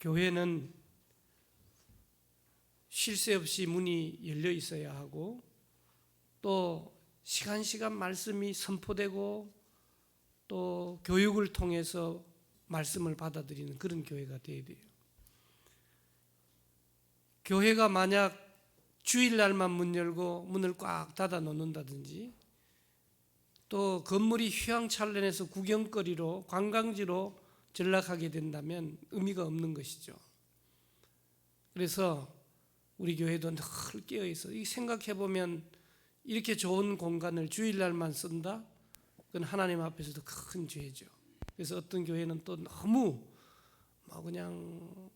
교회는 쉴 새 없이 문이 열려 있어야 하고 또 시간 말씀이 선포되고 또 교육을 통해서 말씀을 받아들이는 그런 교회가 되어야 돼요. 교회가 만약 주일날만 문 열고 문을 꽉 닫아 놓는다든지 또 건물이 휘황찬란해서 구경거리로 관광지로 전락하게 된다면 의미가 없는 것이죠. 그래서 우리 교회도 늘 깨어있어. 생각해보면 이렇게 좋은 공간을 주일날만 쓴다? 그건 하나님 앞에서도 큰 죄죠. 그래서 어떤 교회는 또 너무 그냥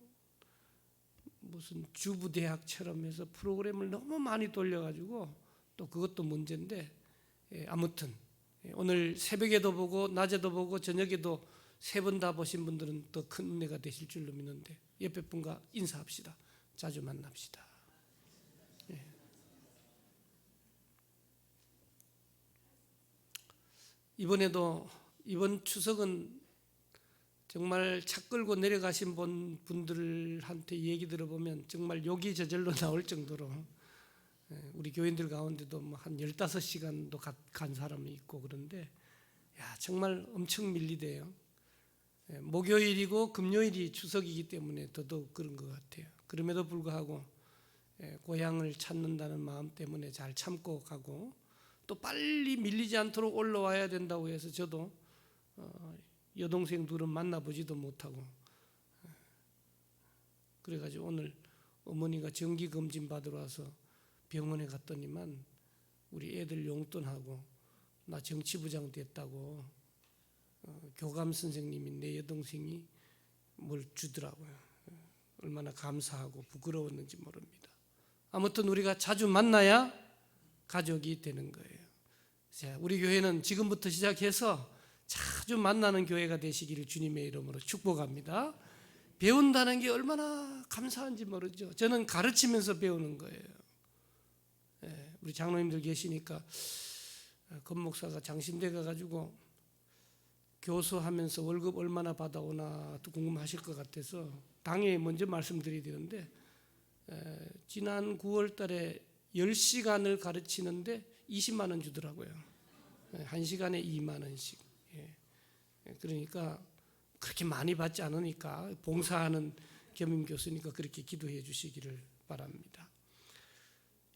무슨 주부대학처럼 해서 프로그램을 너무 많이 돌려가지고 또 그것도 문제인데, 아무튼 오늘 새벽에도 보고 낮에도 보고 저녁에도 3번 다 보신 분들은 더 큰 은혜가 되실 줄로 믿는데 옆에 분과 인사합시다. 자주 만납시다. 이번 추석은 정말 차 끌고 내려가신 분들한테 얘기 들어보면 정말 욕이 저절로 나올 정도로 우리 교인들 가운데도 한 15시간도 간 사람이 있고 그런데 정말 엄청 밀리대요. 목요일이고 금요일이 추석이기 때문에 더더욱 그런 것 같아요. 그럼에도 불구하고 고향을 찾는다는 마음 때문에 잘 참고 가고 또 빨리 밀리지 않도록 올라와야 된다고 해서 저도 여동생 둘은 만나보지도 못하고 그래가지고 오늘 어머니가 정기검진 받으러 와서 병원에 갔더니만 우리 애들 용돈하고 나 정치부장 됐다고 교감 선생님이 내 여동생이 뭘 주더라고요. 얼마나 감사하고 부끄러웠는지 모릅니다. 아무튼 우리가 자주 만나야 가족이 되는 거예요. 자, 우리 교회는 지금부터 시작해서 자주 만나는 교회가 되시기를 주님의 이름으로 축복합니다. 배운다는 게 얼마나 감사한지 모르죠. 저는 가르치면서 배우는 거예요. 우리 장로님들 계시니까 권 목사가 장신대 가가지고 교수하면서 월급 얼마나 받아오나 또 궁금하실 것 같아서 당에 먼저 말씀드려야 되는데 지난 9월 달에 10시간을 가르치는데 20만 원 주더라고요. 1시간에 2만 원씩. 그러니까 그렇게 많이 받지 않으니까 봉사하는 겸임 교수니까 그렇게 기도해 주시기를 바랍니다.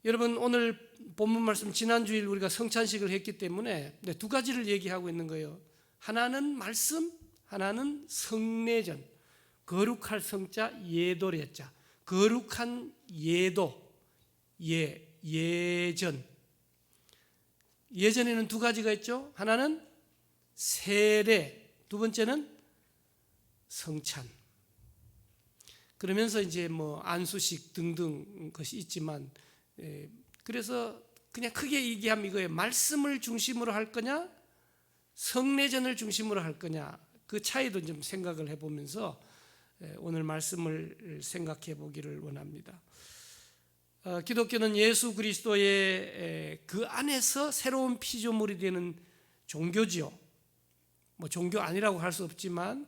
여러분, 오늘 본문 말씀 지난주일 우리가 성찬식을 했기 때문에 2가지를 얘기하고 있는 거예요. 하나는 말씀, 하나는 성례전. 거룩할 성자, 예도래자. 거룩한 예도, 예전. 예전에는 2가지가 있죠. 하나는 세례, 2번째는 성찬. 그러면서 이제 안수식 등등 것이 있지만, 그래서 그냥 크게 얘기하면 이거예요. 말씀을 중심으로 할 거냐, 성례전을 중심으로 할 거냐, 그 차이도 좀 생각을 해보면서 오늘 말씀을 생각해 보기를 원합니다. 기독교는 예수 그리스도의 그 안에서 새로운 피조물이 되는 종교지요. 종교 아니라고 할 수 없지만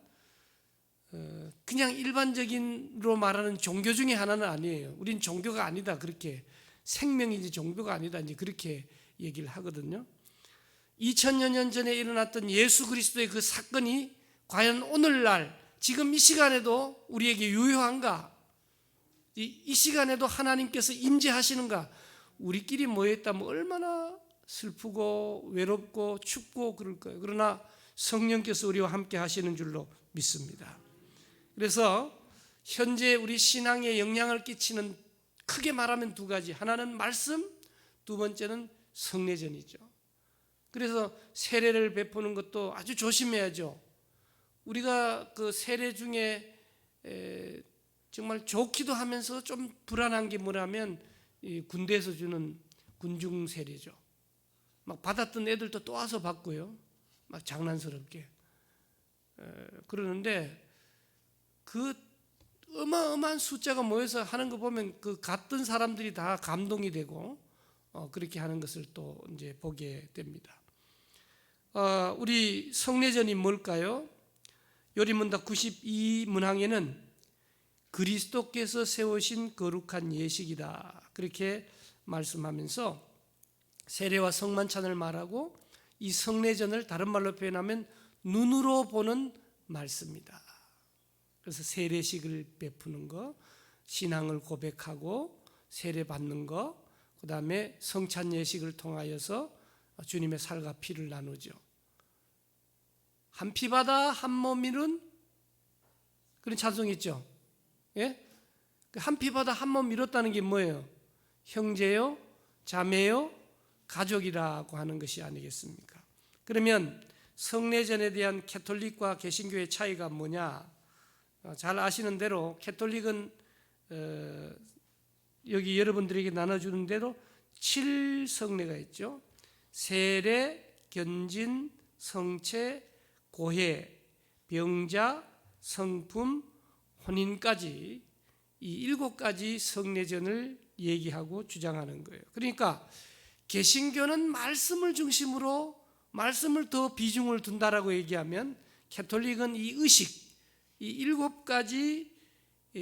그냥 일반적인로 말하는 종교 중에 하나는 아니에요. 우린 종교가 아니다, 그렇게 생명이지 종교가 아니다, 이제 그렇게 얘기를 하거든요. 2000여 년 전에 일어났던 예수 그리스도의 그 사건이 과연 오늘날 지금 이 시간에도 우리에게 유효한가? 이 시간에도 하나님께서 임재하시는가? 우리끼리 모여있다면 얼마나 슬프고 외롭고 춥고 그럴 거예요. 그러나 성령께서 우리와 함께 하시는 줄로 믿습니다. 그래서 현재 우리 신앙에 영향을 끼치는 크게 말하면 2가지. 하나는 말씀, 2번째는 성례전이죠. 그래서 세례를 베푸는 것도 아주 조심해야죠. 우리가 그 세례 중에 정말 좋기도 하면서 좀 불안한 게 뭐라면 이 군대에서 주는 군중 세례죠. 막 받았던 애들도 또 와서 받고요. 막 장난스럽게 그러는데 그 어마어마한 숫자가 모여서 하는 거 보면 그 갔던 사람들이 다 감동이 되고 그렇게 하는 것을 또 이제 보게 됩니다. 우리 성례전이 뭘까요? 요리문답 92문항에는 그리스도께서 세우신 거룩한 예식이다. 그렇게 말씀하면서 세례와 성만찬을 말하고 이 성례전을 다른 말로 표현하면 눈으로 보는 말씀이다. 그래서 세례식을 베푸는 거, 신앙을 고백하고 세례 받는 거, 그 다음에 성찬 예식을 통하여서 주님의 살과 피를 나누죠. 한 피 받아 한 몸 이룬 그런 찬송이 있죠. 예? 한 피 받아 한 몸 이뤘다는 게 뭐예요? 형제요, 자매요, 가족이라고 하는 것이 아니겠습니까? 그러면 성례전에 대한 캐톨릭과 개신교의 차이가 뭐냐? 잘 아시는 대로 캐톨릭은 여기 여러분들에게 나눠주는 대로 7성례가 있죠. 세례, 견진, 성체, 고해, 병자, 성품, 혼인까지 이 7가지 성례전을 얘기하고 주장하는 거예요. 그러니까 개신교는 말씀을 중심으로 말씀을 더 비중을 둔다라고 얘기하면 캐톨릭은 이 의식, 이 7가지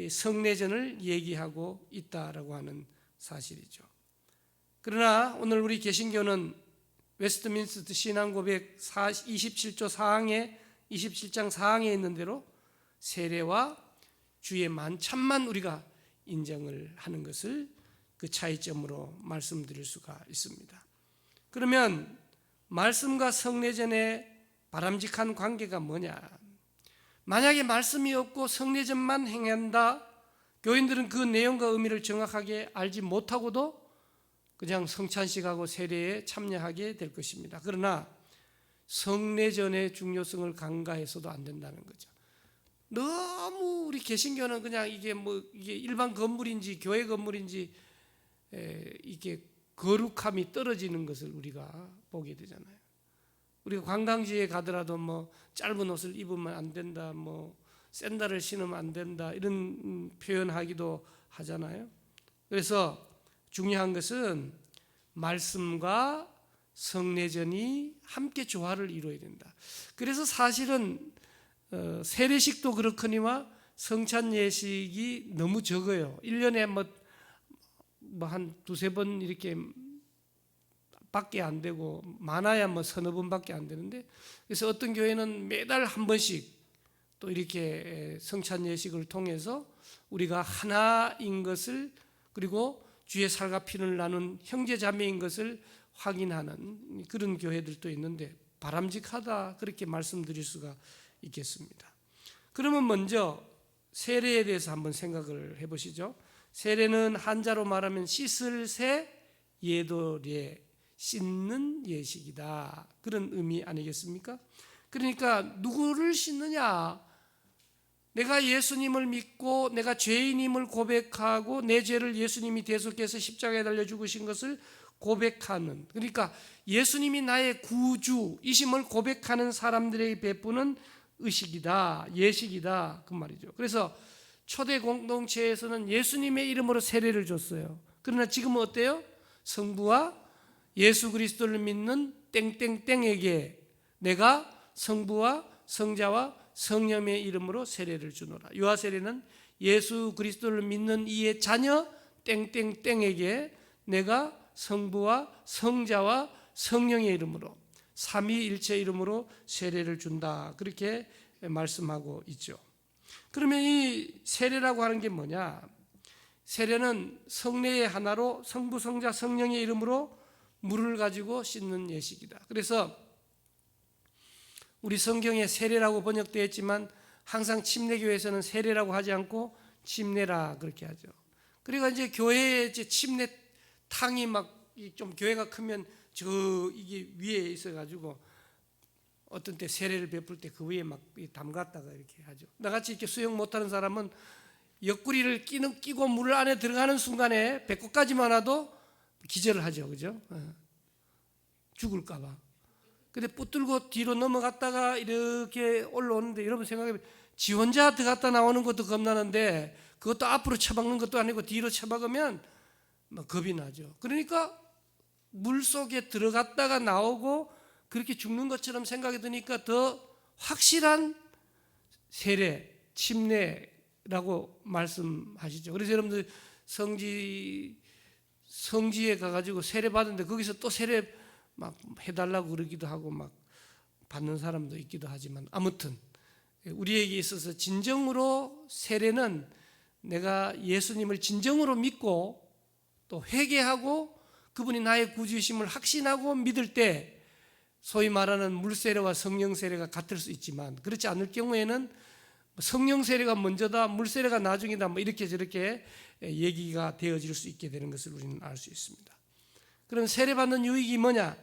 성례전을 얘기하고 있다라고 하는 사실이죠. 그러나 오늘 우리 개신교는 웨스트민스터 신앙고백 27조 4항에 27장 4항에 있는 대로 세례와 주의 만찬만 우리가 인정을 하는 것을 그 차이점으로 말씀드릴 수가 있습니다. 그러면 말씀과 성례전의 바람직한 관계가 뭐냐? 만약에 말씀이 없고 성례전만 행한다, 교인들은 그 내용과 의미를 정확하게 알지 못하고도 그냥 성찬식하고 세례에 참여하게 될 것입니다. 그러나 성례전의 중요성을 간과해서도 안 된다는 거죠. 너무 우리 개신교는 그냥 이게 일반 건물인지 교회 건물인지 이게 거룩함이 떨어지는 것을 우리가 보게 되잖아요. 우리가 관광지에 가더라도 짧은 옷을 입으면 안 된다, 샌들을 신으면 안 된다, 이런 표현하기도 하잖아요. 그래서 중요한 것은 말씀과 성례전이 함께 조화를 이루어야 된다. 그래서 사실은 세례식도 그렇거니와 성찬 예식이 너무 적어요. 1년에 한 2-3번 이렇게 밖에 안 되고 많아야 서너 번밖에 안 되는데, 그래서 어떤 교회는 매달 한 번씩 또 이렇게 성찬 예식을 통해서 우리가 하나인 것을, 그리고 주의 살과 피를 나눈 형제 자매인 것을 확인하는 그런 교회들도 있는데 바람직하다, 그렇게 말씀드릴 수가 있겠습니다. 그러면 먼저 세례에 대해서 한번 생각을 해보시죠. 세례는 한자로 말하면 씻을 새, 예도례, 씻는 예식이다, 그런 의미 아니겠습니까? 그러니까 누구를 씻느냐? 내가 예수님을 믿고 내가 죄인임을 고백하고 내 죄를 예수님이 대속해서 십자가에 달려 죽으신 것을 고백하는, 그러니까 예수님이 나의 구주이심을 고백하는 사람들에게 베푸는 의식이다, 예식이다, 그 말이죠. 그래서 초대 공동체에서는 예수님의 이름으로 세례를 줬어요. 그러나 지금은 어때요? 성부와 예수 그리스도를 믿는 땡땡땡에게 내가 성부와 성자와 성령의 이름으로 세례를 주노라. 유아 세례는 예수 그리스도를 믿는 이의 자녀 땡땡땡에게 내가 성부와 성자와 성령의 이름으로, 삼위일체 이름으로 세례를 준다, 그렇게 말씀하고 있죠. 그러면 이 세례라고 하는 게 뭐냐? 세례는 성례의 하나로 성부, 성자, 성령의 이름으로 물을 가지고 씻는 예식이다. 그래서 우리 성경에 세례라고 번역되어 있지만 항상 침례교회에서는 세례라고 하지 않고 침례라 그렇게 하죠. 그리고 이제 교회에 이제 침례탕이 좀 교회가 크면 이게 위에 있어가지고 어떤 때 세례를 베풀 때 그 위에 담갔다가 이렇게 하죠. 나같이 이렇게 수영 못하는 사람은 옆구리를 끼고 물 안에 들어가는 순간에 배꼽까지만 와도 기절을 하죠, 그죠? 죽을까봐. 근데 붙들고 뒤로 넘어갔다가 이렇게 올라오는데, 여러분 생각해보면 지 혼자 들어갔다 나오는 것도 겁나는데 그것도 앞으로 쳐박는 것도 아니고 뒤로 쳐박으면 겁이 나죠. 그러니까 물 속에 들어갔다가 나오고 그렇게 죽는 것처럼 생각이 드니까 더 확실한 세례, 침례, 라고 말씀하시죠. 그래서 여러분들 성지에 가가지고 세례 받는데 거기서 또 세례 막 해달라고 그러기도 하고 막 받는 사람도 있기도 하지만, 아무튼 우리에게 있어서 진정으로 세례는 내가 예수님을 진정으로 믿고 또 회개하고 그분이 나의 구주이심을 확신하고 믿을 때 소위 말하는 물세례와 성령세례가 같을 수 있지만, 그렇지 않을 경우에는 성령세례가 먼저다, 물세례가 나중이다, 뭐 이렇게 저렇게 얘기가 되어질 수 있게 되는 것을 우리는 알 수 있습니다. 그럼 세례받는 유익이 뭐냐?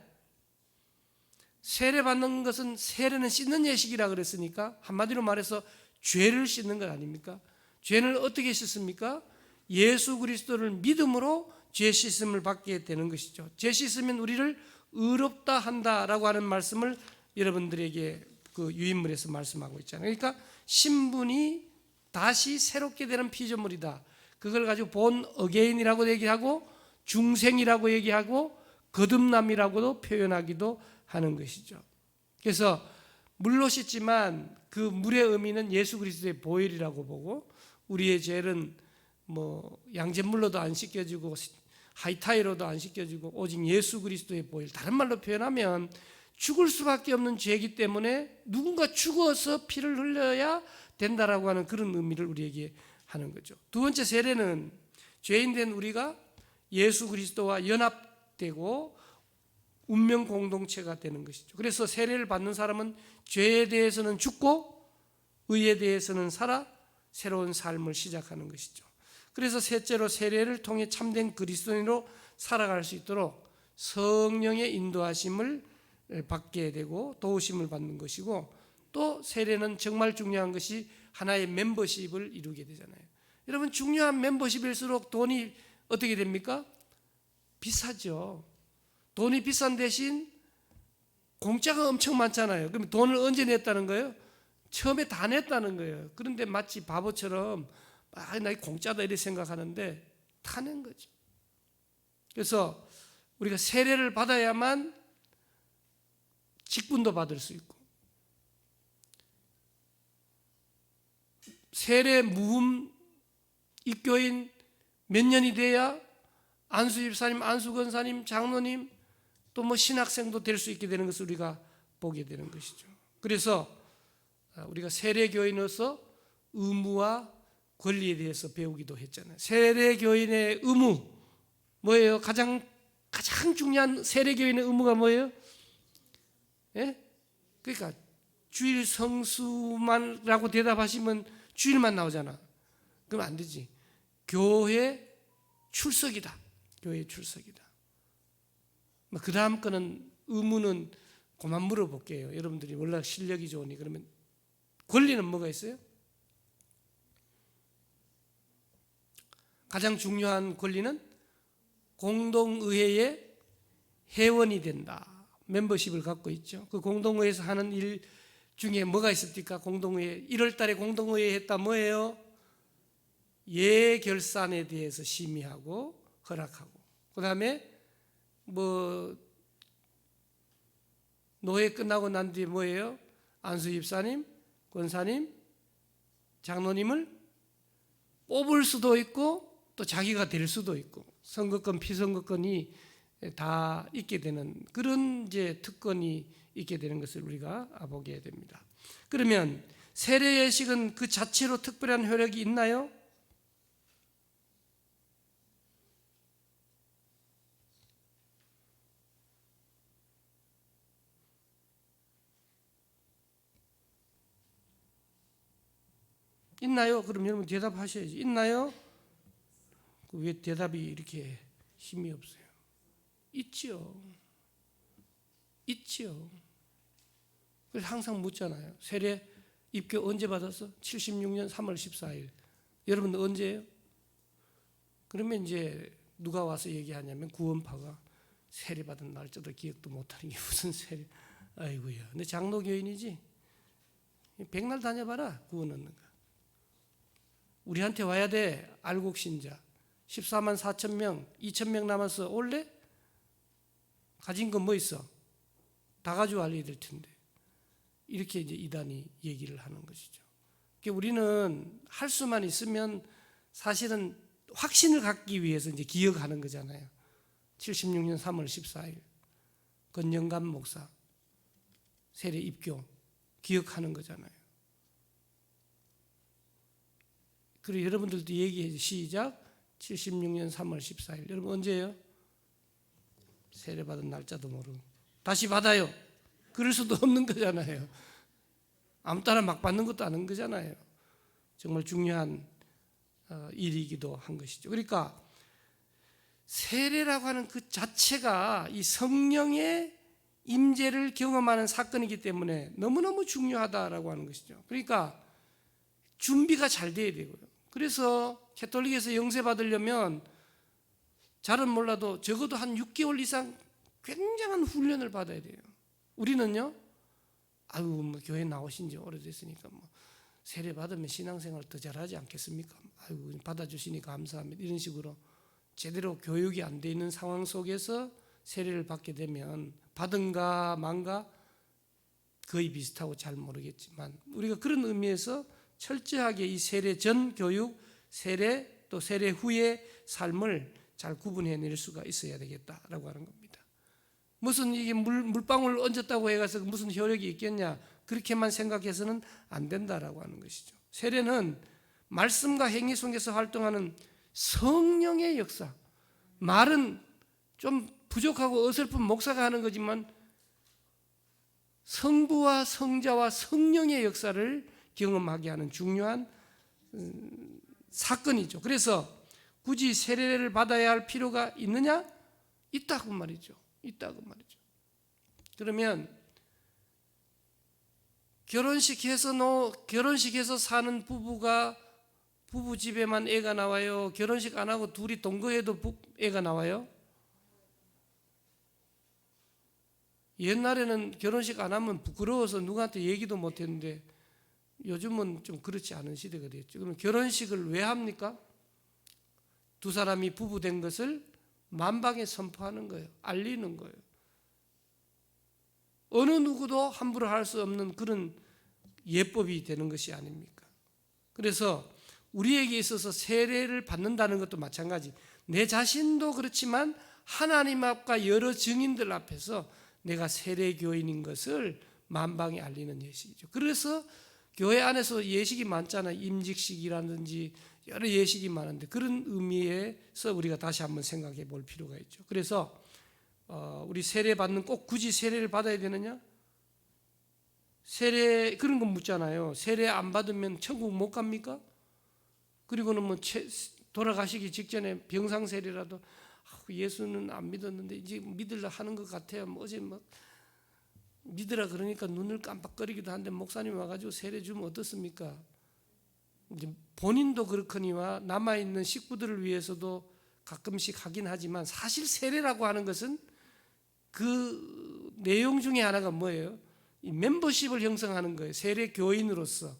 세례받는 것은, 세례는 씻는 예식이라 그랬으니까 한마디로 말해서 죄를 씻는 것 아닙니까? 죄를 어떻게 씻습니까? 예수 그리스도를 믿음으로 죄 씻음을 받게 되는 것이죠. 죄 씻으면 우리를 의롭다 한다라고 하는 말씀을 여러분들에게 그 유인물에서 말씀하고 있잖아요. 그러니까 신분이 다시 새롭게 되는 피조물이다. 그걸 가지고 본 어게인이라고 얘기하고 중생이라고 얘기하고 거듭남이라고도 표현하기도 하는 것이죠. 그래서 물로 씻지만 그 물의 의미는 예수 그리스도의 보혈이라고 보고, 우리의 죄는 뭐 양잿물로도 안 씻겨지고 하이타이로도 안 씻겨지고 오직 예수 그리스도의 보혈, 다른 말로 표현하면 죽을 수밖에 없는 죄이기 때문에 누군가 죽어서 피를 흘려야 된다라고 하는 그런 의미를 우리에게 하는 거죠. 두 번째, 세례는 죄인 된 우리가 예수 그리스도와 연합되고 운명 공동체가 되는 것이죠. 그래서 세례를 받는 사람은 죄에 대해서는 죽고 의에 대해서는 살아 새로운 삶을 시작하는 것이죠. 그래서 셋째로, 세례를 통해 참된 그리스도인으로 살아갈 수 있도록 성령의 인도하심을 받게 되고 도우심을 받는 것이고, 또 세례는 정말 중요한 것이 하나의 멤버십을 이루게 되잖아요. 여러분, 중요한 멤버십일수록 돈이 어떻게 됩니까? 비싸죠. 돈이 비싼 대신 공짜가 엄청 많잖아요. 그럼 돈을 언제 냈다는 거예요? 처음에 다 냈다는 거예요. 그런데 마치 바보처럼 나 공짜다 이렇게 생각하는데 다 낸 거죠. 그래서 우리가 세례를 받아야만 직분도 받을 수 있고, 세례 무음 입교인 몇 년이 돼야 안수집사님, 안수권사님, 장로님, 또 뭐 신학생도 될 수 있게 되는 것을 우리가 보게 되는 것이죠. 그래서 우리가 세례교인으로서 의무와 권리에 대해서 배우기도 했잖아요. 세례교인의 의무 뭐예요? 가장 중요한 세례교인의 의무가 뭐예요? 예? 그러니까 주일 성수만라고 대답하시면 주일만 나오잖아. 그럼 안 되지. 교회 출석이다. 교회 출석이다. 그 다음 거는 의무는 그만 물어볼게요. 여러분들이 원래 실력이 좋으니. 그러면 권리는 뭐가 있어요? 가장 중요한 권리는 공동의회의 회원이 된다. 멤버십을 갖고 있죠. 그 공동의회에서 하는 일 중에 뭐가 있습니까? 공동의회 1월 달에 공동의회 했다. 뭐예요? 예결산에 대해서 심의하고 허락하고, 그 다음에 뭐 노회 끝나고 난 뒤에 뭐예요? 안수집사님, 권사님, 장로님을 뽑을 수도 있고 또 자기가 될 수도 있고, 선거권, 피선거권이 다 있게 되는 그런 이제 특권이 있게 되는 것을 우리가 보게 됩니다. 그러면 세례 예식은 그 자체로 특별한 효력이 있나요? 있나요? 그럼 여러분 대답하셔야지. 있나요? 왜 대답이 이렇게 힘이 없어요? 있지요. 있지요. 그래서 항상 묻잖아요. 세례 입교 언제 받았어? 76년 3월 14일. 여러분 언제예요? 그러면 이제 누가 와서 얘기하냐면 구원파가 세례 받은 날짜도 기억도 못하는 게 무슨 세례? 아이고야. 근데 장로교인이지. 백날 다녀봐라. 구원 얻는 거. 우리한테 와야 돼. 알곡 신자. 14만 4천 명, 2천 명 남아서 올래? 가진 건 뭐 있어? 다 가지고 알려야 될 텐데. 이렇게 이제 이단이 얘기를 하는 것이죠. 우리는 할 수만 있으면 사실은 확신을 갖기 위해서 이제 기억하는 거잖아요. 76년 3월 14일 권영감 목사 세례 입교 기억하는 거잖아요. 그리고 여러분들도 얘기해 시작. 76년 3월 14일 여러분 언제예요? 세례 받은 날짜도 모르고 다시 받아요. 그럴 수도 없는 거잖아요. 아무 따라 막 받는 것도 아닌 거잖아요. 정말 중요한 일이기도 한 것이죠. 그러니까 세례라고 하는 그 자체가 이 성령의 임재를 경험하는 사건이기 때문에 너무너무 중요하다라고 하는 것이죠. 그러니까 준비가 잘 돼야 되고요. 그래서 가톨릭에서 영세 받으려면 잘은 몰라도 적어도 한 6개월 이상 굉장한 훈련을 받아야 돼요. 우리는요, 뭐 교회 나오신 지 오래됐으니까 뭐 세례 받으면 신앙생활 더 잘하지 않겠습니까? 받아주시니까 감사합니다. 이런 식으로 제대로 교육이 안 돼 있는 상황 속에서 세례를 받게 되면 받은가 만가 거의 비슷하고 잘 모르겠지만 우리가 그런 의미에서 철저하게 이 세례 전 교육, 세례 또 세례 후의 삶을 잘 구분해낼 수가 있어야 되겠다라고 하는 겁니다. 무슨 이게 물방울 얹었다고 해가서 무슨 효력이 있겠냐 그렇게만 생각해서는 안 된다라고 하는 것이죠. 세례는 말씀과 행위 속에서 활동하는 성령의 역사. 말은 좀 부족하고 어설픈 목사가 하는 거지만 성부와 성자와 성령의 역사를 경험하게 하는 중요한 사건이죠. 그래서 굳이 세례를 받아야 할 필요가 있느냐? 있다고 말이죠. 그러면 결혼식에서 사는 부부가 부부 집에만 애가 나와요? 결혼식 안 하고 둘이 동거해도 애가 나와요? 옛날에는 결혼식 안 하면 부끄러워서 누구한테 얘기도 못 했는데 요즘은 좀 그렇지 않은 시대가 됐죠. 그럼 결혼식을 왜 합니까? 두 사람이 부부된 것을 만방에 선포하는 거예요. 알리는 거예요. 어느 누구도 함부로 할 수 없는 그런 예법이 되는 것이 아닙니까? 그래서 우리에게 있어서 세례를 받는다는 것도 마찬가지. 내 자신도 그렇지만 하나님 앞과 여러 증인들 앞에서 내가 세례교인인 것을 만방에 알리는 예식이죠. 그래서 교회 안에서 예식이 많잖아요. 임직식이라든지 여러 예식이 많은데 그런 의미에서 우리가 다시 한번 생각해 볼 필요가 있죠. 그래서 우리 세례 받는 꼭 굳이 세례를 받아야 되느냐? 세례 그런 거 묻잖아요. 세례 안 받으면 천국 못 갑니까? 그리고는 뭐 돌아가시기 직전에 병상 세례라도 예수는 안 믿었는데 이제 믿으려 하는 것 같아요. 뭐 어제 막 믿으라 그러니까 눈을 깜빡거리기도 한데 목사님 와가지고 세례 주면 어떻습니까? 이제 본인도 그렇거니와 남아있는 식구들을 위해서도 가끔씩 하긴 하지만 사실 세례라고 하는 것은 그 내용 중에 하나가 뭐예요? 이 멤버십을 형성하는 거예요. 세례 교인으로서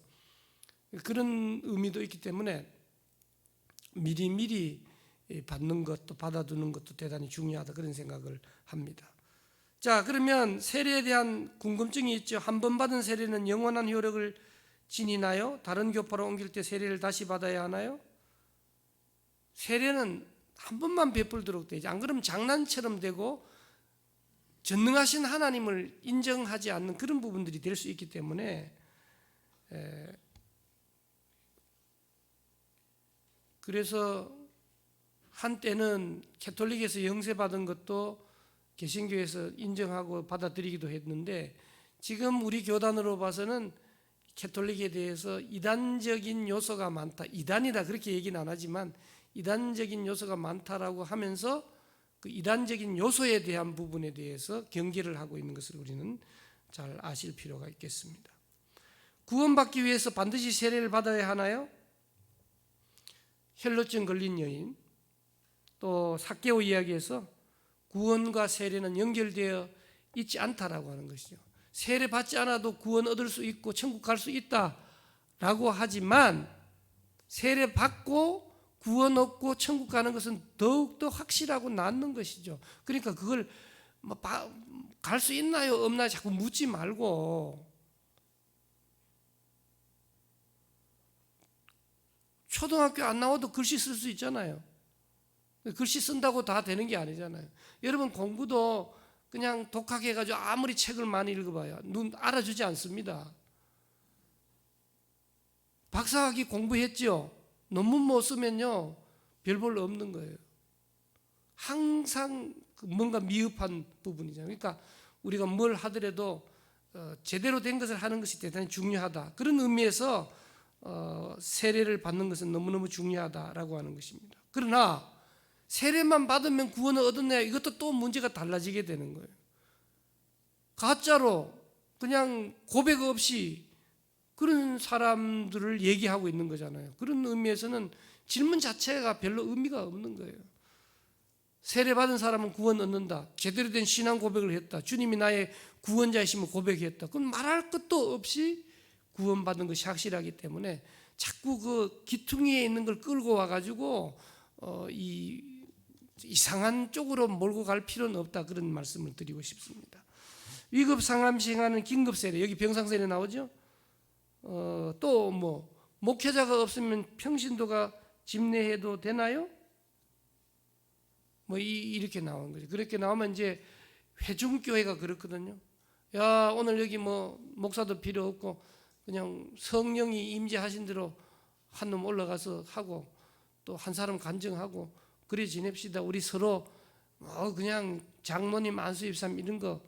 그런 의미도 있기 때문에 미리미리 받는 것도 받아두는 것도 대단히 중요하다 그런 생각을 합니다. 자, 그러면 세례에 대한 궁금증이 있죠. 한 번 받은 세례는 영원한 효력을 지니나요? 다른 교파로 옮길 때 세례를 다시 받아야 하나요? 세례는 한 번만 베풀도록 되지. 안 그러면 장난처럼 되고 전능하신 하나님을 인정하지 않는 그런 부분들이 될 수 있기 때문에 그래서 한때는 가톨릭에서 영세받은 것도 개신교에서 인정하고 받아들이기도 했는데 지금 우리 교단으로 봐서는 가톨릭에 대해서 이단적인 요소가 많다. 이단이다 그렇게 얘기는 안 하지만 이단적인 요소가 많다라고 하면서 그 이단적인 요소에 대한 부분에 대해서 경계를 하고 있는 것을 우리는 잘 아실 필요가 있겠습니다. 구원받기 위해서 반드시 세례를 받아야 하나요? 혈루증 걸린 여인 또 삭개오 이야기에서 구원과 세례는 연결되어 있지 않다라고 하는 것이죠. 세례 받지 않아도 구원 얻을 수 있고 천국 갈 수 있다라고 하지만 세례 받고 구원 얻고 천국 가는 것은 더욱더 확실하고 낫는 것이죠. 그러니까 그걸 갈 수 있나요 없나요 자꾸 묻지 말고 초등학교 안 나와도 글씨 쓸 수 있잖아요. 글씨 쓴다고 다 되는 게 아니잖아요. 여러분 공부도 그냥 독하게 해가지고 아무리 책을 많이 읽어봐야 눈 알아주지 않습니다. 박사학위 공부했죠. 논문 못 쓰면요 별 볼 없는 거예요. 항상 뭔가 미흡한 부분이잖아요. 그러니까 우리가 뭘 하더라도 제대로 된 것을 하는 것이 대단히 중요하다. 그런 의미에서 세례를 받는 것은 너무너무 중요하다라고 하는 것입니다. 그러나 세례만 받으면 구원을 얻었냐, 이것도 또 문제가 달라지게 되는 거예요. 가짜로 그냥 고백 없이 그런 사람들을 얘기하고 있는 거잖아요. 그런 의미에서는 질문 자체가 별로 의미가 없는 거예요. 세례받은 사람은 구원 얻는다. 제대로 된 신앙 고백을 했다. 주님이 나의 구원자이심을 고백했다. 그건 말할 것도 없이 구원받은 것이 확실하기 때문에 자꾸 그 기퉁이에 있는 걸 끌고 와가지고 이상한 쪽으로 몰고 갈 필요는 없다. 그런 말씀을 드리고 싶습니다. 위급 상황 시행하는 긴급 세례, 여기 병상 세례 나오죠. 또 뭐 목회자가 없으면 평신도가 집례해도 되나요? 뭐 이렇게 나온 거죠. 그렇게 나오면 이제 회중교회가 그렇거든요. 야, 오늘 여기 뭐 목사도 필요 없고 그냥 성령이 임재하신 대로 한 놈 올라가서 하고 또 한 사람 간증하고 그래 지냅시다. 우리 서로 그냥 장모님, 안수입사님 이런 거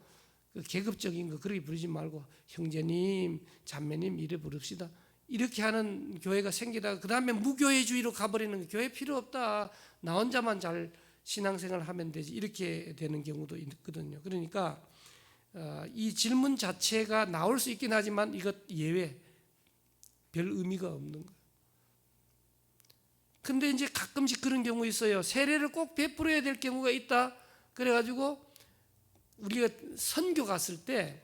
계급적인 거 그렇게 부르지 말고 형제님, 자매님 이래 부릅시다. 이렇게 하는 교회가 생기다가 그 다음에 무교회주의로 가버리는 거, 교회 필요 없다. 나 혼자만 잘 신앙생활 하면 되지. 이렇게 되는 경우도 있거든요. 그러니까 이 질문 자체가 나올 수 있긴 하지만 이것 예외, 별 의미가 없는 거예요. 근데 이제 가끔씩 그런 경우 있어요. 세례를 꼭 베풀어야 될 경우가 있다. 그래가지고 우리가 선교 갔을 때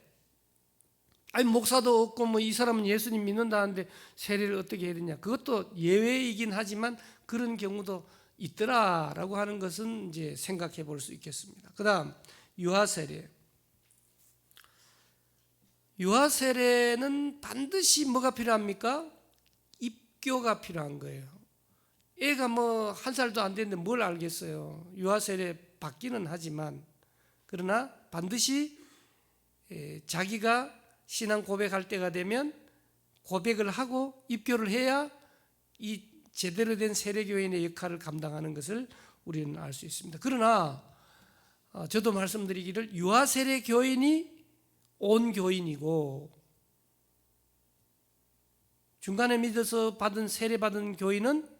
아니 목사도 없고 뭐 이 사람은 예수님 믿는다는데 세례를 어떻게 해야 되냐. 그것도 예외이긴 하지만 그런 경우도 있더라라고 하는 것은 이제 생각해 볼 수 있겠습니다. 그다음 유아세례. 유아세례는 반드시 뭐가 필요합니까? 입교가 필요한 거예요. 애가 뭐 한 살도 안 됐는데 뭘 알겠어요. 유아세례 받기는 하지만 그러나 반드시 자기가 신앙 고백할 때가 되면 고백을 하고 입교를 해야 이 제대로 된 세례교인의 역할을 감당하는 것을 우리는 알 수 있습니다. 그러나 저도 말씀드리기를 유아세례 교인이 온 교인이고 중간에 믿어서 받은 세례받은 교인은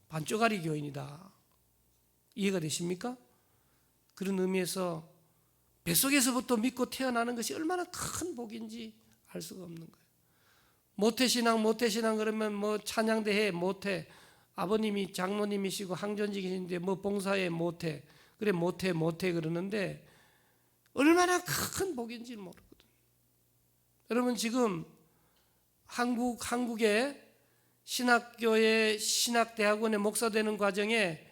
반쪽짜리 교인이다. 이해가 되십니까? 그런 의미에서 뱃속에서부터 믿고 태어나는 것이 얼마나 큰 복인지 알 수가 없는 거예요. 모태신앙 그러면 뭐 찬양대회 모태, 아버님이 장로님이시고 항전직이신데 뭐 봉사회 모태, 그래 모태 그러는데 얼마나 큰 복인지 모르거든요. 여러분 지금 한국의 신학교의 신학대학원의 목사 되는 과정에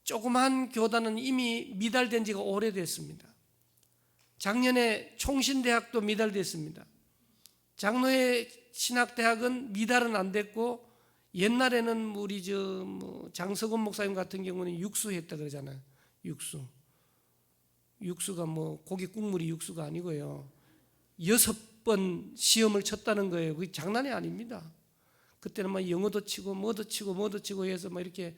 조그만 교단은 이미 미달된 지가 오래됐습니다. 작년에 총신대학도 미달됐습니다. 장로의 신학대학은 미달은 안 됐고 옛날에는 우리 장석원 목사님 같은 경우는 육수했다 그러잖아요. 육수가 뭐 고기 국물이 육수가 아니고요. 6번 시험을 쳤다는 거예요. 그게 장난이 아닙니다. 그때는 막 영어도 치고 뭐도 치고 해서 막 이렇게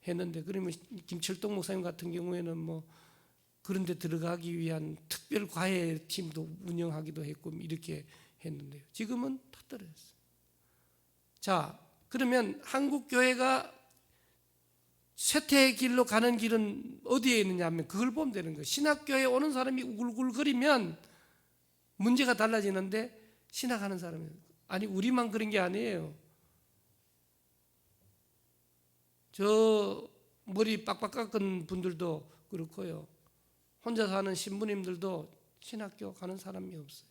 했는데 그러면 김철동 목사님 같은 경우에는 뭐 그런 데 들어가기 위한 특별 과외 팀도 운영하기도 했고 이렇게 했는데요. 지금은 다 떨어졌어요. 자, 그러면 한국 교회가 쇠퇴의 길로 가는 길은 어디에 있느냐 하면 그걸 보면 되는 거예요. 신학교에 오는 사람이 우글우글거리면 문제가 달라지는데 신학하는 사람이 아니 우리만 그런 게 아니에요. 저 머리 빡빡 깎은 분들도 그렇고요. 혼자 사는 신부님들도 신학교 가는 사람이 없어요.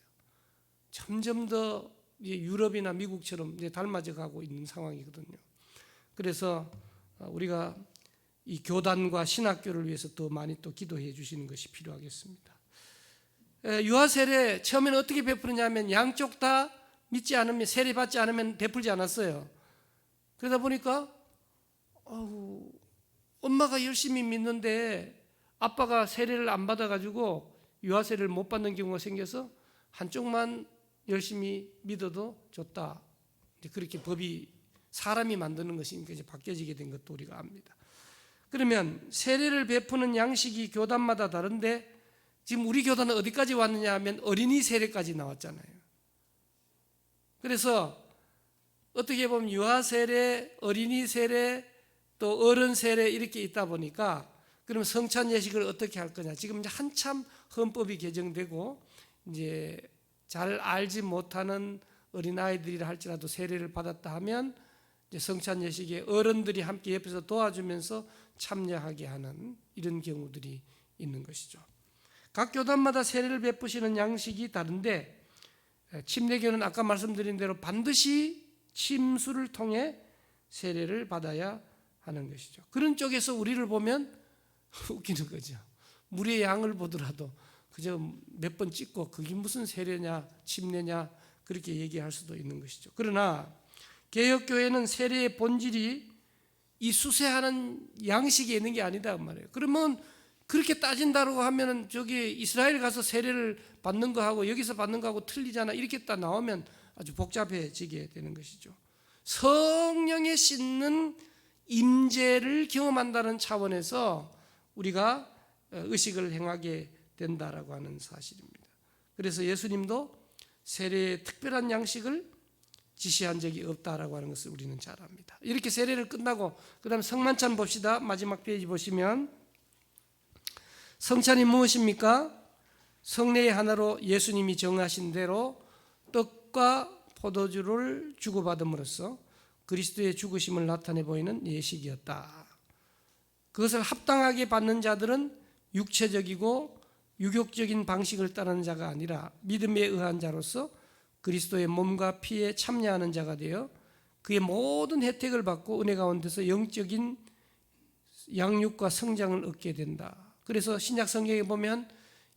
점점 더 유럽이나 미국처럼 이제 닮아져 가고 있는 상황이거든요. 그래서 우리가 이 교단과 신학교를 위해서 더 많이 또 기도해 주시는 것이 필요하겠습니다. 유아세례 처음에는 어떻게 베푸느냐 하면 양쪽 다 믿지 않으면 세례받지 않으면 베풀지 않았어요. 그러다 보니까 엄마가 열심히 믿는데 아빠가 세례를 안 받아가지고 유아 세례를 못 받는 경우가 생겨서 한쪽만 열심히 믿어도 좋다. 그렇게 법이 사람이 만드는 것이니까 이제 바뀌어지게 된 것도 우리가 압니다. 그러면 세례를 베푸는 양식이 교단마다 다른데 지금 우리 교단은 어디까지 왔느냐 하면 어린이 세례까지 나왔잖아요. 그래서 어떻게 보면 유아 세례, 어린이 세례, 또 어른 세례 이렇게 있다 보니까 그럼 성찬 예식을 어떻게 할 거냐? 지금 이제 한참 헌법이 개정되고 이제 잘 알지 못하는 어린아이들이라 할지라도 세례를 받았다 하면 이제 성찬 예식에 어른들이 함께 옆에서 도와주면서 참여하게 하는 이런 경우들이 있는 것이죠. 각 교단마다 세례를 베푸시는 양식이 다른데 침례교는 아까 말씀드린 대로 반드시 침수를 통해 세례를 받아야 하는 것이죠. 그런 쪽에서 우리를 보면 웃기는 거죠. 물의 양을 보더라도 그저 몇 번 찍고 그게 무슨 세례냐 침례냐 그렇게 얘기할 수도 있는 것이죠. 그러나 개혁교회는 세례의 본질이 이 수세하는 양식에 있는 게 아니다 그 말이에요. 그러면 그렇게 따진다고 하면은 저기 이스라엘 가서 세례를 받는 거하고 여기서 받는 거하고 틀리잖아 이렇게 딱 나오면 아주 복잡해지게 되는 것이죠. 성령에 씻는 임재를 경험한다는 차원에서 우리가 의식을 행하게 된다라고 하는 사실입니다. 그래서 예수님도 세례의 특별한 양식을 지시한 적이 없다라고 하는 것을 우리는 잘 압니다. 이렇게 세례를 끝나고 그다음 성만찬 봅시다. 마지막 페이지 보시면 성찬이 무엇입니까? 성례의 하나로 예수님이 정하신 대로 떡과 포도주를 주고받음으로써 그리스도의 죽으심을 나타내 보이는 예식이었다. 그것을 합당하게 받는 자들은 육체적이고 유격적인 방식을 따르는 자가 아니라 믿음에 의한 자로서 그리스도의 몸과 피에 참여하는 자가 되어 그의 모든 혜택을 받고 은혜 가운데서 영적인 양육과 성장을 얻게 된다. 그래서 신약 성경에 보면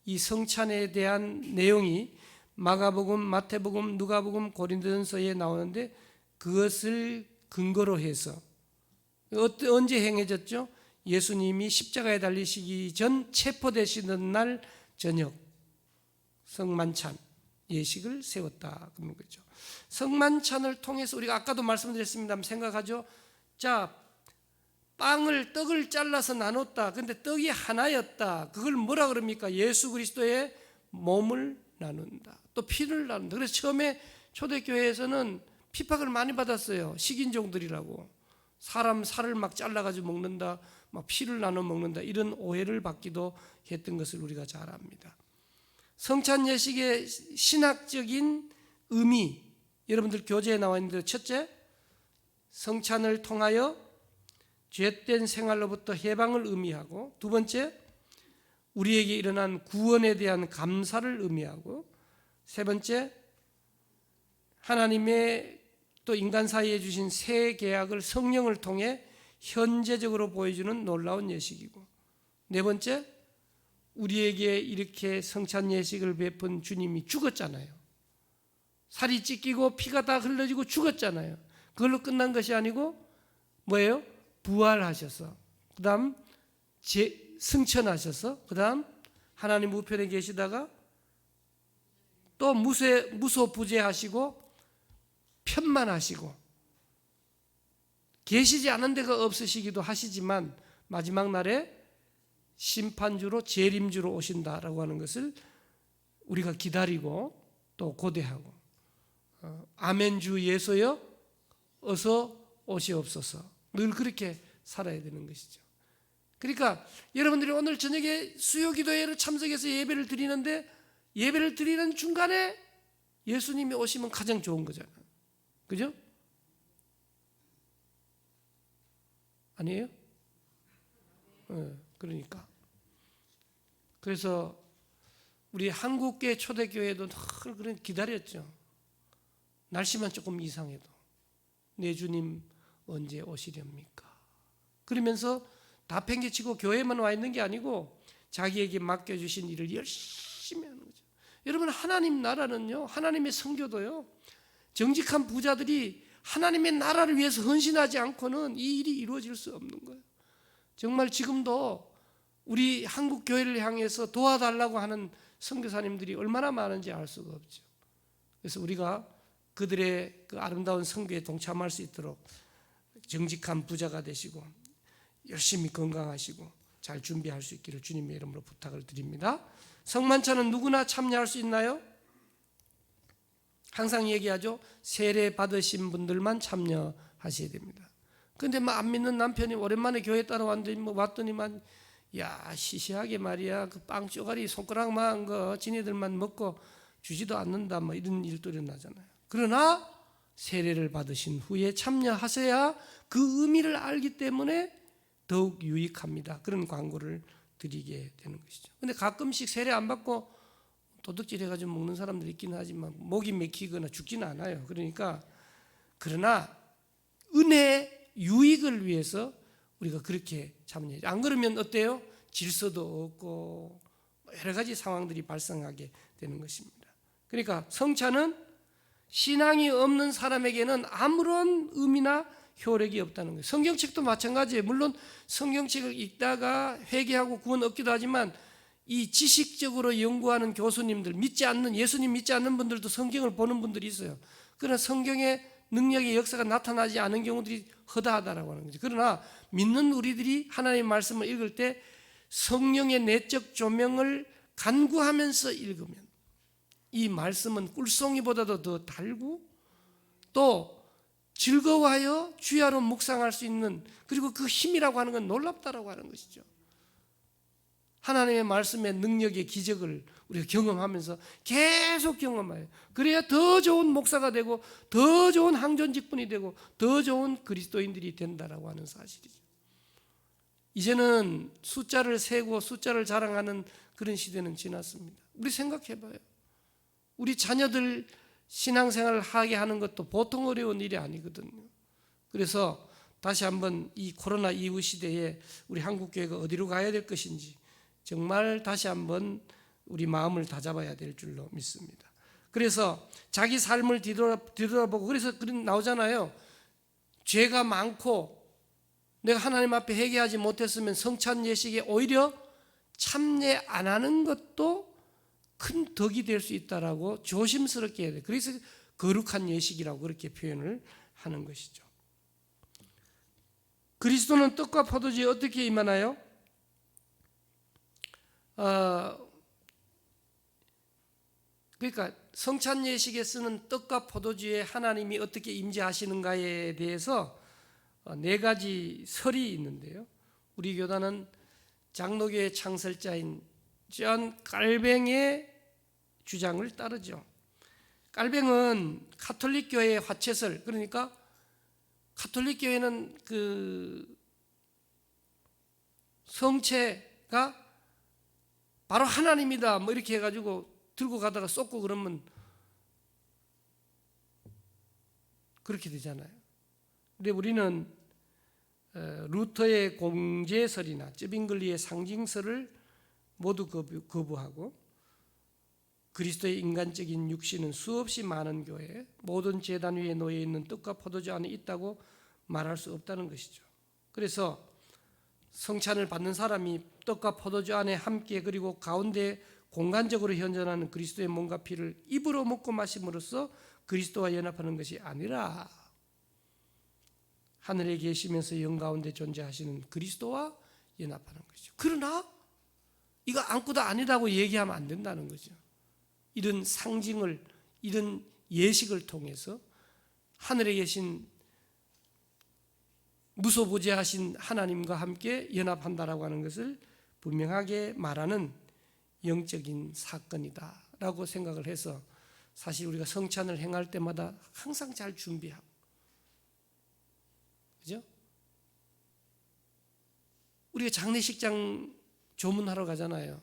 이 성찬에 대한 내용이 마가복음, 마태복음, 누가복음, 고린도전서에 나오는데 그것을 근거로 해서 언제 행해졌죠? 예수님이 십자가에 달리시기 전 체포되시는 날 저녁 성만찬 예식을 세웠다 그런 거죠. 성만찬을 통해서 우리가 아까도 말씀드렸습니다만 생각하죠. 자, 떡을 잘라서 나눴다. 근데 떡이 하나였다. 그걸 뭐라 그럽니까? 예수 그리스도의 몸을 나눈다. 또 피를 나눈다. 그래서 처음에 초대교회에서는 핍박을 많이 받았어요. 식인종들이라고. 사람 살을 막 잘라가지고 먹는다. 막 피를 나눠 먹는다. 이런 오해를 받기도 했던 것을 우리가 잘 압니다. 성찬 예식의 신학적인 의미, 여러분들 교재에 나와 있는데 첫째, 성찬을 통하여 죄된 생활로부터 해방을 의미하고 두 번째, 우리에게 일어난 구원에 대한 감사를 의미하고 세 번째, 하나님의 또 인간 사이에 주신 새 계약을 성령을 통해 현재적으로 보여주는 놀라운 예식이고 네 번째, 우리에게 이렇게 성찬 예식을 베푼 주님이 죽었잖아요. 살이 찢기고 피가 다 흘러지고 죽었잖아요. 그걸로 끝난 것이 아니고 뭐예요? 부활하셔서 그 다음 승천하셔서 그 다음 하나님 우편에 계시다가 또 무소부재하시고 편만하시고 계시지 않은 데가 없으시기도 하시지만 마지막 날에 심판주로 재림주로 오신다라고 하는 것을 우리가 기다리고 또 고대하고 아멘주 예수여 어서 오시옵소서 늘 그렇게 살아야 되는 것이죠. 그러니까 여러분들이 오늘 저녁에 수요기도회를 참석해서 예배를 드리는데 예배를 드리는 중간에 예수님이 오시면 가장 좋은 거잖아요. 그죠? 아니에요? 그러니까 그래서 우리 한국계 초대교회도 늘 그런 기다렸죠. 날씨만 조금 이상해도 내 주님 언제 오시렵니까? 그러면서 다 팽개치고 교회만 와 있는 게 아니고 자기에게 맡겨주신 일을 열심히 하는 거죠. 여러분 하나님 나라는요, 하나님의 성교도요, 정직한 부자들이 하나님의 나라를 위해서 헌신하지 않고는 이 일이 이루어질 수 없는 거예요. 정말 지금도 우리 한국 교회를 향해서 도와달라고 하는 선교사님들이 얼마나 많은지 알 수가 없죠. 그래서 우리가 그들의 그 아름다운 선교에 동참할 수 있도록 정직한 부자가 되시고 열심히 건강하시고 잘 준비할 수 있기를 주님의 이름으로 부탁을 드립니다. 성만찬은 누구나 참여할 수 있나요? 항상 얘기하죠. 세례 받으신 분들만 참여하셔야 됩니다. 근데 안 믿는 남편이 오랜만에 교회 왔더니만 야 시시하게 말이야 그 빵 쪼가리 손가락만 거 지네들만 먹고 주지도 않는다 이런 일들이 일어나잖아요. 그러나 세례를 받으신 후에 참여하셔야 그 의미를 알기 때문에 더욱 유익합니다. 그런 광고를 드리게 되는 것이죠. 근데 가끔씩 세례 안 받고 도둑질 해가지고 먹는 사람들이 있긴 하지만 목이 맥히거나 죽지는 않아요. 그러나 은혜 유익을 위해서 우리가 그렇게 참여해야죠. 안 그러면 어때요? 질서도 없고 여러 가지 상황들이 발생하게 되는 것입니다. 그러니까 성찬은 신앙이 없는 사람에게는 아무런 의미나 효력이 없다는 거예요. 성경책도 마찬가지예요. 물론 성경책을 읽다가 회개하고 구원 얻기도 하지만 이 지식적으로 연구하는 교수님들, 예수님 믿지 않는 분들도 성경을 보는 분들이 있어요. 그러나 성경의 능력의 역사가 나타나지 않은 경우들이 허다하다라고 하는 거죠. 그러나 믿는 우리들이 하나님의 말씀을 읽을 때 성령의 내적 조명을 간구하면서 읽으면 이 말씀은 꿀송이보다도 더 달고 또 즐거워하여 주야로 묵상할 수 있는, 그리고 그 힘이라고 하는 건 놀랍다라고 하는 것이죠. 하나님의 말씀의 능력의 기적을 우리가 경험하면서 계속 경험해요. 그래야 더 좋은 목사가 되고 더 좋은 항존 직분이 되고 더 좋은 그리스도인들이 된다라고 하는 사실이죠. 이제는 숫자를 세고 숫자를 자랑하는 그런 시대는 지났습니다. 우리 생각해봐요. 우리 자녀들 신앙생활을 하게 하는 것도 보통 어려운 일이 아니거든요. 그래서 다시 한번 이 코로나 이후 시대에 우리 한국교회가 어디로 가야 될 것인지 정말 다시 한번 우리 마음을 다잡아야 될 줄로 믿습니다. 그래서 자기 삶을 뒤돌아보고, 그래서 나오잖아요. 죄가 많고 내가 하나님 앞에 회개하지 못했으면 성찬 예식에 오히려 참여 안 하는 것도 큰 덕이 될 수 있다라고 조심스럽게 해야 돼요. 그래서 거룩한 예식이라고 그렇게 표현을 하는 것이죠. 그리스도는 떡과 포도주에 어떻게 임하나요? 그러니까 성찬 예식에 쓰는 떡과 포도주에 하나님이 어떻게 임재하시는가에 대해서 네 가지 설이 있는데요. 우리 교단은 장로교의 창설자인 존 깔뱅의 주장을 따르죠. 깔뱅은 가톨릭 교회의 화채설, 그러니까 가톨릭 교회는 그 성체가 바로 하나님이다 이렇게 해가지고 들고 가다가 쏟고 그러면 그렇게 되잖아요. 근데 우리는 루터의 공제설이나 쯔빙글리의 상징설을 모두 거부하고 그리스도의 인간적인 육신은 수없이 많은 교회 모든 제단 위에 놓여 있는 떡과 포도주 안에 있다고 말할 수 없다는 것이죠. 그래서 성찬을 받는 사람이 떡과 포도주 안에 함께 그리고 가운데 공간적으로 현존하는 그리스도의 몸과 피를 입으로 먹고 마심으로써 그리스도와 연합하는 것이 아니라 하늘에 계시면서 영 가운데 존재하시는 그리스도와 연합하는 것이죠. 그러나 이거 아무것도 아니라고 얘기하면 안 된다는 거죠. 이런 상징을, 이런 예식을 통해서 하늘에 계신 무소부재하신 하나님과 함께 연합한다라고 하는 것을 분명하게 말하는 영적인 사건이다라고 생각을 해서 사실 우리가 성찬을 행할 때마다 항상 잘 준비하고, 그죠? 우리가 장례식장 조문하러 가잖아요.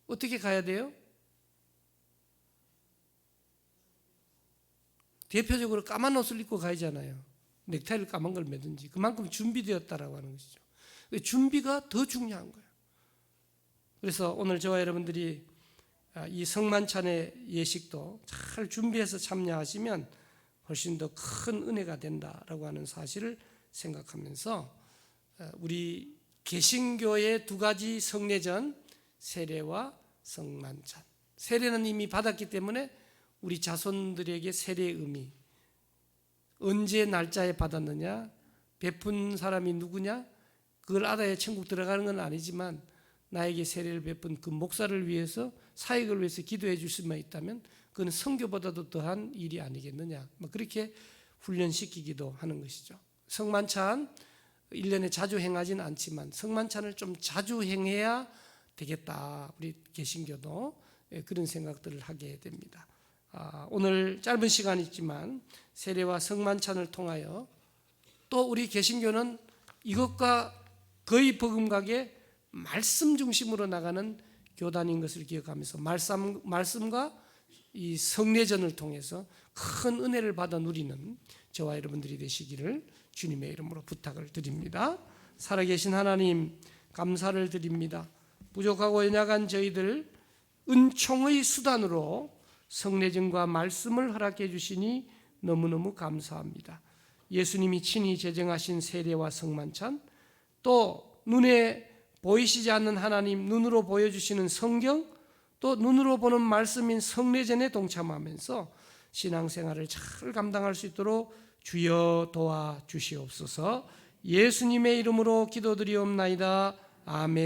어떻게 가야 돼요? 대표적으로 까만 옷을 입고 가야잖아요. 넥타이를 까만 걸 매든지. 그만큼 준비되었다라고 하는 것이죠. 준비가 더 중요한 거예요. 그래서 오늘 저와 여러분들이 이 성만찬의 예식도 잘 준비해서 참여하시면 훨씬 더 큰 은혜가 된다라고 하는 사실을 생각하면서 우리 개신교의 두 가지 성례전, 세례와 성만찬. 세례는 이미 받았기 때문에 우리 자손들에게 세례의 의미, 언제 날짜에 받았느냐, 베푼 사람이 누구냐, 그걸 알아야 천국 들어가는 건 아니지만 나에게 세례를 베푼 그 목사를 위해서, 사역을 위해서 기도해 줄 수만 있다면 그건 선교보다도 더한 일이 아니겠느냐, 그렇게 훈련시키기도 하는 것이죠. 성만찬 1년에 자주 행하지는 않지만 성만찬을 좀 자주 행해야 되겠다, 우리 개신교도 그런 생각들을 하게 됩니다. 오늘 짧은 시간이지만 세례와 성만찬을 통하여 또 우리 개신교는 이것과 거의 버금가게 말씀 중심으로 나가는 교단인 것을 기억하면서 말씀과 이 성례전을 통해서 큰 은혜를 받아 누리는 저와 여러분들이 되시기를 주님의 이름으로 부탁을 드립니다. 살아계신 하나님, 감사를 드립니다. 부족하고 연약한 저희들 은총의 수단으로 성례전과 말씀을 허락해 주시니 너무너무 감사합니다. 예수님이 친히 제정하신 세례와 성만찬, 또 눈에 보이시지 않는 하나님 눈으로 보여주시는 성경, 또 눈으로 보는 말씀인 성례전에 동참하면서 신앙생활을 잘 감당할 수 있도록 주여 도와주시옵소서. 예수님의 이름으로 기도드리옵나이다. 아멘.